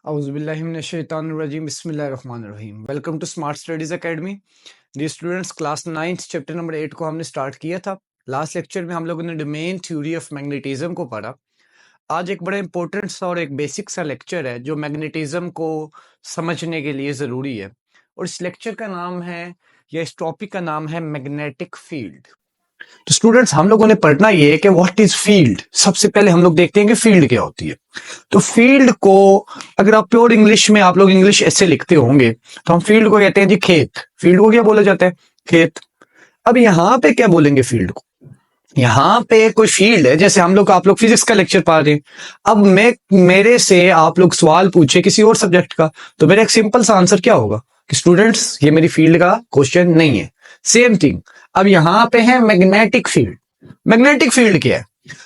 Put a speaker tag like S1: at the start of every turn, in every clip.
S1: औज़ुबिल्लाहिमिनश्शैतानिर्रजीम बिस्मिल्लाहिर्रहमानिर्रहीम। Welcome to smart studies academy. Dear students, class 9 chapter number 8 को हमने start किया था। लास्ट लेक्चर में हम लोगों ने डोमेन थ्योरी ऑफ मैग्नेटिज्म को पढ़ा। आज एक बड़ा इंपॉर्टेंट सा और एक बेसिक सा लेक्चर है जो मैग्नेटिज्म को समझने के लिए ज़रूरी है, और इस लेक्चर का नाम है, या इस टॉपिक का नाम है, मैग्नेटिक फील्ड। तो स्टूडेंट्स, हम लोगों ने पढ़ना ये है कि व्हाट इज फील्ड। सबसे पहले हम लोग देखते हैं कि फील्ड क्या होती है। तो फील्ड को अगर आप प्योर इंग्लिश में आप लोग इंग्लिश ऐसे लिखते होंगे तो हम फील्ड को कहते हैं जी खेत। फील्ड को क्या बोला जाता है? खेत। अब यहाँ पे क्या बोलेंगे फील्ड को? यहाँ पे कोई फील्ड है, जैसे आप लोग फिजिक्स का लेक्चर पढ़ रहे हैं। अब मेरे से आप लोग सवाल पूछे किसी और सब्जेक्ट का, तो मेरा एक सिंपल सा आंसर क्या होगा कि स्टूडेंट्स ये मेरी फील्ड का क्वेश्चन नहीं है। सेम थिंग अब यहाँ पे है मैग्नेटिक फील्ड। मैग्नेटिक फील्ड क्या है?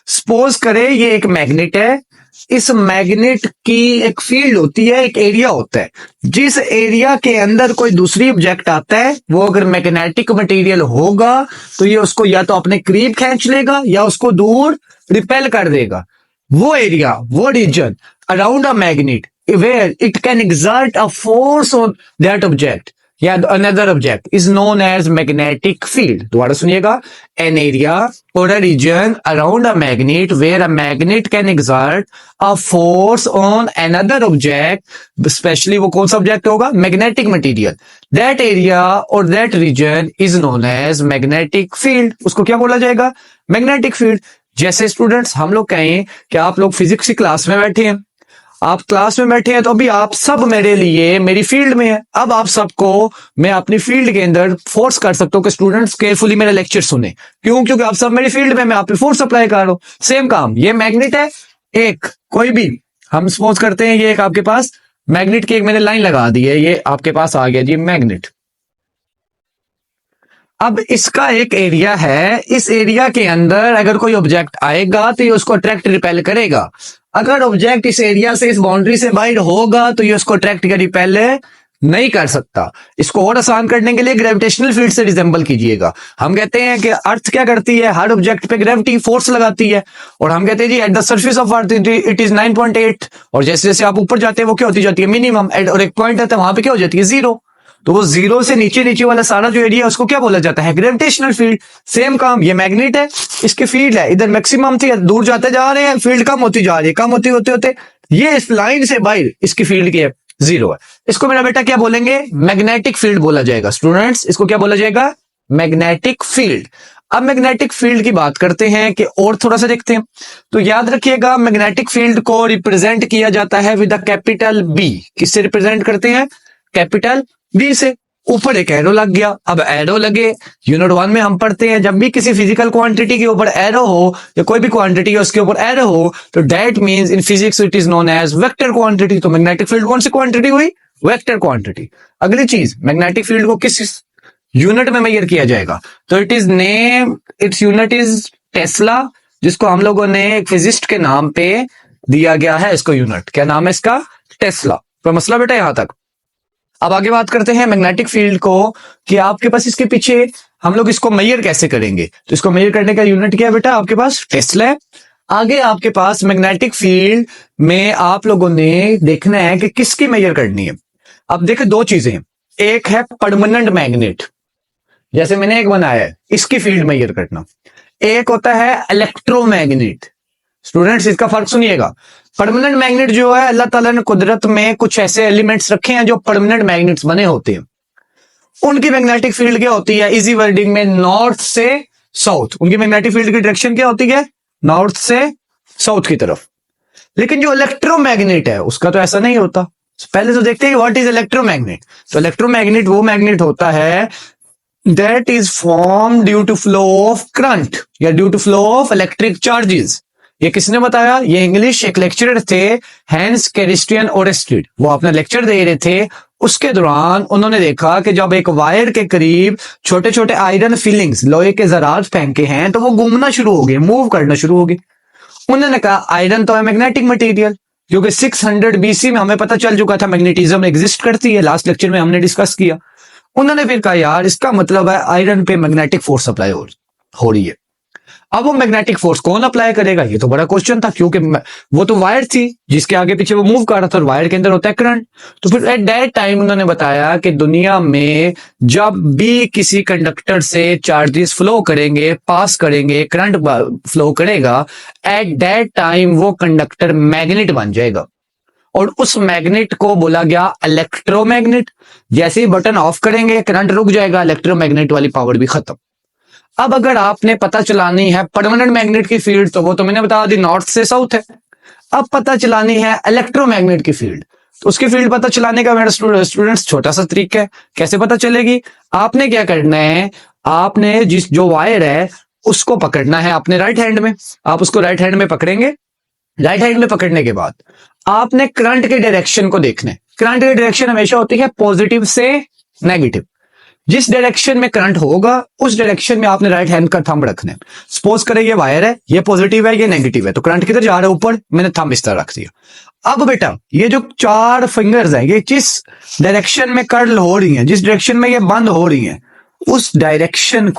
S1: सपोज करें ये एक मैग्नेट है, इस मैग्नेट की एक फील्ड होती है, एक एरिया होता है। जिस एरिया के अंदर कोई दूसरी ऑब्जेक्ट आता है, वो अगर मैग्नेटिक मटेरियल होगा तो ये उसको या तो अपने करीब खींच लेगा या उसको दूर रिपेल कर देगा। वो एरिया, वो region around a magnet where it can exert a force on that object या another object is known as magnetic field। दोबारा सुनिएगा, an area or a region around a magnet where a magnet can exert a force on another object, especially वो कौन सा object होगा? Magnetic material। that area or that region is known as magnetic field। उसको क्या बोला जाएगा? Magnetic field। जैसे students हम लोग कहें कि आप लोग फिजिक्स की क्लास में बैठे हैं, आप क्लास में बैठे हैं, तो अभी आप सब मेरे लिए मेरी फील्ड में है। अब आप सबको मैं अपनी फील्ड के अंदर फोर्स कर सकता हूं कि स्टूडेंट्स केयरफुली मेरा लेक्चर सुने। क्यों? क्योंकि आप सब मेरी फील्ड में, मैं आप पे फोर्स अप्लाई कर रहा हूं। सेम काम, ये मैग्नेट है एक, कोई भी हम सपोज करते हैं, ये एक आपके पास मैग्नेट की एक मैंने लाइन लगा दी है, ये आपके पास आ गया जी मैग्नेट। अब इसका एक एरिया है, इस एरिया के अंदर अगर कोई ऑब्जेक्ट आएगा तो ये उसको अट्रैक्ट रिपेल करेगा। अगर ऑब्जेक्ट इस एरिया से, इस बाउंड्री से बाहर होगा तो ये उसको अट्रैक्ट या रिपेल नहीं कर सकता। इसको और आसान करने के लिए ग्रेविटेशनल फील्ड से रिजेंबल कीजिएगा। हम कहते हैं कि अर्थ क्या करती है? हर ऑब्जेक्ट पे ग्रेविटी फोर्स लगाती है, और हम कहते हैं g at the surface of Earth it is 9.8, और जैसे जैसे आप ऊपर जाते हैं वो क्या होती जाती है? मिनिमम। और एक पॉइंट आता है वहां पे क्या हो जाती है? जीरो। तो वो जीरो से नीचे नीचे वाला सारा जो एरिया है उसको क्या बोला जाता है? Gravitational field. सेम काम, ये मैग्नेट है, इसकी फील्ड है, इधर मैक्सिमम थी, दूर जाते जा रहे हैं, फील्ड कम होती जा रही है, कम होती होते होते ये इस लाइन से बाहर इसकी फील्ड की है, जीरो है। इसको मेरा बेटा क्या बोलेंगे? मैग्नेटिक फील्ड बोला जाएगा। स्टूडेंट्स, इसको क्या बोला जाएगा? Magnetic field. अब मैग्नेटिक फील्ड की बात करते हैं कि और थोड़ा सा देखते हैं, तो याद रखिएगा मैग्नेटिक फील्ड को रिप्रेजेंट किया जाता है विद अ कैपिटल बी। किससे रिप्रेजेंट करते हैं? कैपिटल बी से। ऊपर एक एरो लग गया। अब एरो लगे, यूनिट 1 में हम पढ़ते हैं, जब भी किसी फिजिकल क्वांटिटी के ऊपर एरो हो या कोई भी क्वांटिटी है उसके ऊपर एरो हो, तो that means in physics it is known as vector quantity. तो मैग्नेटिक फील्ड कौन सी क्वांटिटी हुई? Vector quantity. अगली चीज, मैग्नेटिक फील्ड को किस यूनिट में मेजर किया जाएगा? तो इट्स यूनिट इज टेस्ला, जिसको हम लोगों ने एक फिजिस्ट के नाम पे दिया गया है। इसको यूनिट क्या नाम है इसका? टेस्ला। तो मसला बेटा यहां तक। अब आगे बात करते हैं मैग्नेटिक फील्ड को, कि आपके पास इसके पीछे हम लोग इसको मेजर कैसे करेंगे। तो इसको मेजर करने का यूनिट क्या है बेटा? आपके पास टेस्ला है। आगे आपके पास मैग्नेटिक फील्ड में आप लोगों ने देखना है कि किसकी मेजर करनी है। अब देखो दो चीजें, एक है परमानेंट मैग्नेट, जैसे मैंने एक बनाया है, इसकी फील्ड मेजर करना। एक होता है इलेक्ट्रोमैग्नेट। स्टूडेंट्स, इसका फर्क सुनिएगा। परमानेंट मैग्नेट जो है, अल्लाह ताला ने कुदरत में कुछ ऐसे एलिमेंट्स रखे हैं जो परमानेंट मैग्नेट्स बने होते हैं। उनकी मैग्नेटिक फील्ड क्या होती है? इजी वर्डिंग में नॉर्थ से साउथ। उनकी मैग्नेटिक फील्ड की डायरेक्शन क्या होती है? नॉर्थ से साउथ की तरफ। लेकिन जो इलेक्ट्रोमैग्नेट है उसका तो ऐसा नहीं होता। पहले तो देखते हैं व्हाट इज इलेक्ट्रोमैग्नेट। तो इलेक्ट्रोमैग्नेट वो मैग्नेट होता है that is form due to flow of current या due to flow of electric charges. ये किसने बताया? ये इंग्लिश एक लेक्चरर थे, हैंस क्रिस्टियन ओरेस्टेड। वो अपना लेक्चर दे रहे थे, उसके दौरान उन्होंने देखा कि जब एक वायर के करीब छोटे छोटे आयरन फिलिंग्स, लोहे के जरात फेंके हैं, तो वो घूमना शुरू हो गए, मूव करना शुरू हो गए। उन्होंने कहा आयरन तो है मैग्नेटिक मटेरियल, क्योंकि 600 बीसी में हमें पता चल चुका था मैग्नेटिज्म एग्जिस्ट करती है। लास्ट लेक्चर में हमने डिस्कस किया। उन्होंने फिर कहा यार इसका मतलब है आयरन पे मैग्नेटिक फोर्स अप्लाई हो रही है। अब वो मैग्नेटिक फोर्स कौन अप्लाई करेगा, ये तो बड़ा क्वेश्चन था, क्योंकि वो तो वायर थी जिसके आगे पीछे वो मूव कर रहा था, और वायर के अंदर होता है करंट। तो फिर एट दैट टाइम उन्होंने बताया कि दुनिया में जब भी किसी कंडक्टर से चार्जेस फ्लो करेंगे, पास करेंगे, करंट फ्लो करेगा, एट दैट टाइम वो कंडक्टर मैग्नेट बन जाएगा, और उस मैग्नेट को बोला गया इलेक्ट्रोमैग्नेट। जैसे ही बटन ऑफ करेंगे करंट रुक जाएगा, इलेक्ट्रोमैग्नेट वाली पावर भी खत्म। अब अगर आपने पता चलानी है परमानेंट मैग्नेट की फील्ड, तो वो तो मैंने बता दी नॉर्थ से साउथ है। अब पता चलानी है इलेक्ट्रोमैग्नेट की फील्ड, तो उसकी फील्ड पता चलाने का मेरा स्टूडेंट्स छोटा सा तरीका है। कैसे पता चलेगी, आपने क्या करना है, आपने जो वायर है उसको पकड़ना है अपने राइट हैंड में। आप उसको राइट हैंड में पकड़ेंगे, राइट हैंड में पकड़ने के बाद आपने करंट के डायरेक्शन को देखना है। करंट की डायरेक्शन हमेशा होती है पॉजिटिव से नेगेटिव। जिस डायरेक्शन में करंट होगा उस डायरेक्शन में आपने राइट हैंड का थंब रखना है। सपोज करें ये वायर है, ये पॉजिटिव है, ये नेगेटिव है, तो करंट किधर जा रहा है, ऊपर। मैंने थंब इस तरह रख दिया। अब बेटा ये जो 4 फिंगर्स हैं, ये जिस डायरेक्शन में कर्ल हो रही हैं, जिस डायरेक्शन में ये बंद हो रही हैं, उस डायरेक्शन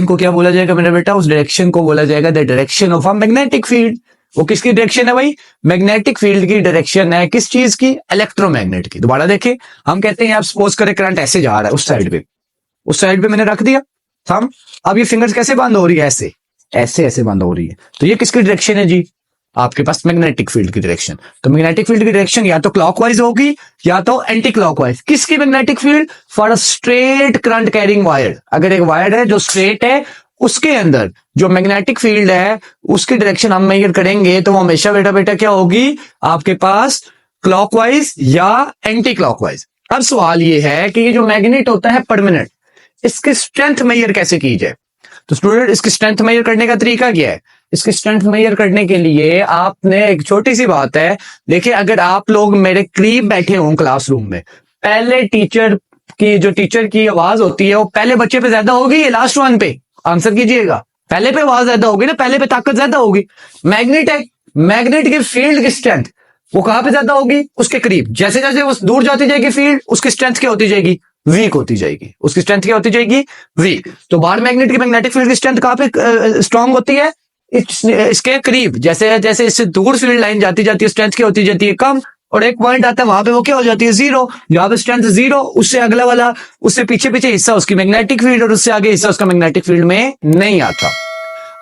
S1: को क्या बोला जाएगा मेरा बेटा, उस डायरेक्शन को बोला जाएगा the direction of a magnetic field. वो किसकी डायरेक्शन है भाई, मैग्नेटिक फील्ड की डायरेक्शन है। किस चीज की, इलेक्ट्रोमैग्नेट की। दोबारा देखें, हम कहते हैं आप सपोज करें करंट ऐसे जा रहा है उस साइड पे मैंने रख दिया थंब। अब ये फिंगर्स कैसे बंद हो रही है, ऐसे बंद हो रही है, तो ये किसकी डायरेक्शन है जी, आपके पास मैग्नेटिक फील्ड की डायरेक्शन। तो मैग्नेटिक फील्ड की डायरेक्शन या तो क्लॉकवाइज होगी या तो एंटी क्लॉकवाइज। किसकी magnetic field, for a straight current carrying wire. अगर एक वायर है जो स्ट्रेट है, उसके अंदर जो मैग्नेटिक फील्ड है उसकी डायरेक्शन हम मेजर करेंगे, तो वो हमेशा बेटा क्या होगी आपके पास, क्लॉकवाइज या एंटी क्लॉकवाइज। अब सवाल ये है कि ये जो मैग्नेट होता है परमानेंट, इसकी स्ट्रेंथ मेजर कैसे की जाए। तो स्टूडेंट इसकी स्ट्रेंथ मेजर करने का तरीका क्या है, इसकी स्ट्रेंथ मेजर करने के लिए आपने एक छोटी सी बात है। देखिए अगर आप लोग मेरे करीब बैठे हों क्लासरूम में, पहले टीचर की आवाज होती है वो पहले बच्चे पे ज्यादा होगी या लास्ट वन पे, आंसर कीजिएगा। पहले पे आवाज ज्यादा होगी ना, पहले पे ताकत ज्यादा होगी। मैग्नेट है, मैग्नेट की फील्ड की स्ट्रेंथ वो कहां पे ज्यादा होगी, उसके करीब। जैसे जैसे वो दूर जाती जाएगी फील्ड, उसकी स्ट्रेंथ क्या होती जाएगी, वीक होती जाएगी। उसकी स्ट्रेंथ क्या होती जाएगी, वीक। तो बाहर मैग्नेट की मैग्नेटिक फील्ड की स्ट्रेंथ कहां पे स्ट्रांग होती है, इसके करीब। जैसे जैसे इससे दूर फील्ड लाइन जाती जाती है, स्ट्रेंथ क्या होती जाती है, कम। और एक पॉइंट आता है वहां पे वो क्या हो जाती है, जीरो। जहां पे स्ट्रेंथ जीरो, उससे अगला वाला, उससे पीछे हिस्सा उसकी मैग्नेटिक फील्ड, और उससे आगे हिस्सा उसका मैग्नेटिक फील्ड में नहीं आता।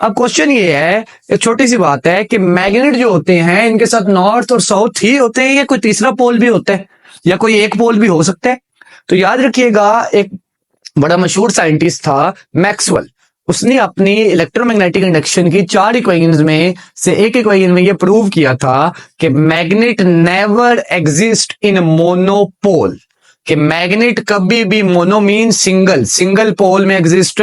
S1: अब क्वेश्चन ये है, एक छोटी सी बात है कि मैग्नेट जो होते हैं इनके साथ नॉर्थ और साउथ ही होते हैं, या कोई तीसरा पोल भी होता है, या कोई एक पोल भी हो सकता है। तो याद रखिएगा, एक बड़ा मशहूर साइंटिस्ट था मैक्सवेल, उसने अपनी इलेक्ट्रोमैग्नेटिक इंडक्शन की 4 इक्वेशंस में से एक इक्वेशन में यह प्रूव किया था कि magnet never exist in monopole, कि मैग्नेट कभी भी मोनो मीन सिंगल पोल में एग्जिस्ट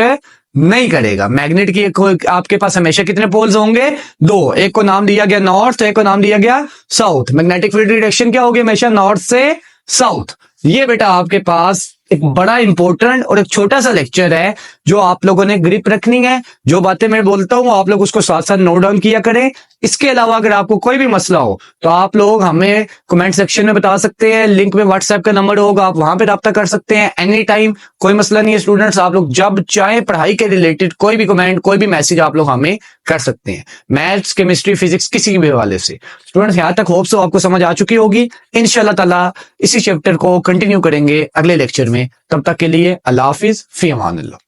S1: नहीं करेगा। मैग्नेट की आपके पास हमेशा कितने पोल्स होंगे, 2। एक को नाम दिया गया नॉर्थ, एक को नाम दिया गया साउथ। मैग्नेटिक फील्ड डायरेक्शन क्या होगी, हमेशा नॉर्थ से साउथ। ये बेटा आपके पास एक बड़ा इंपॉर्टेंट और एक छोटा सा लेक्चर है जो आप लोगों ने ग्रिप रखनी है। जो बातें मैं बोलता हूं आप लोग उसको साथ साथ नोट डाउन किया करें। इसके अलावा अगर आपको कोई भी मसला हो तो आप लोग हमें कमेंट सेक्शन में बता सकते हैं। लिंक में व्हाट्सएप का नंबर होगा, आप वहां पे राब्ता कर सकते हैं एनी टाइम, कोई मसला नहीं है। स्टूडेंट्स आप लोग जब चाहे पढ़ाई के रिलेटेड कोई भी कमेंट, कोई भी मैसेज आप लोग हमें कर सकते हैं, मैथ्स, केमिस्ट्री, फिजिक्स, किसी भी हवाले से। स्टूडेंट्स यहाँ तक होप सो आपको समझ आ चुकी होगी। इंशाल्लाह ताला इसी चैप्टर को कंटिन्यू करेंगे अगले लेक्चर में। तब तक के लिए अल्लाह हाफिज, फी अमानिल्लाह।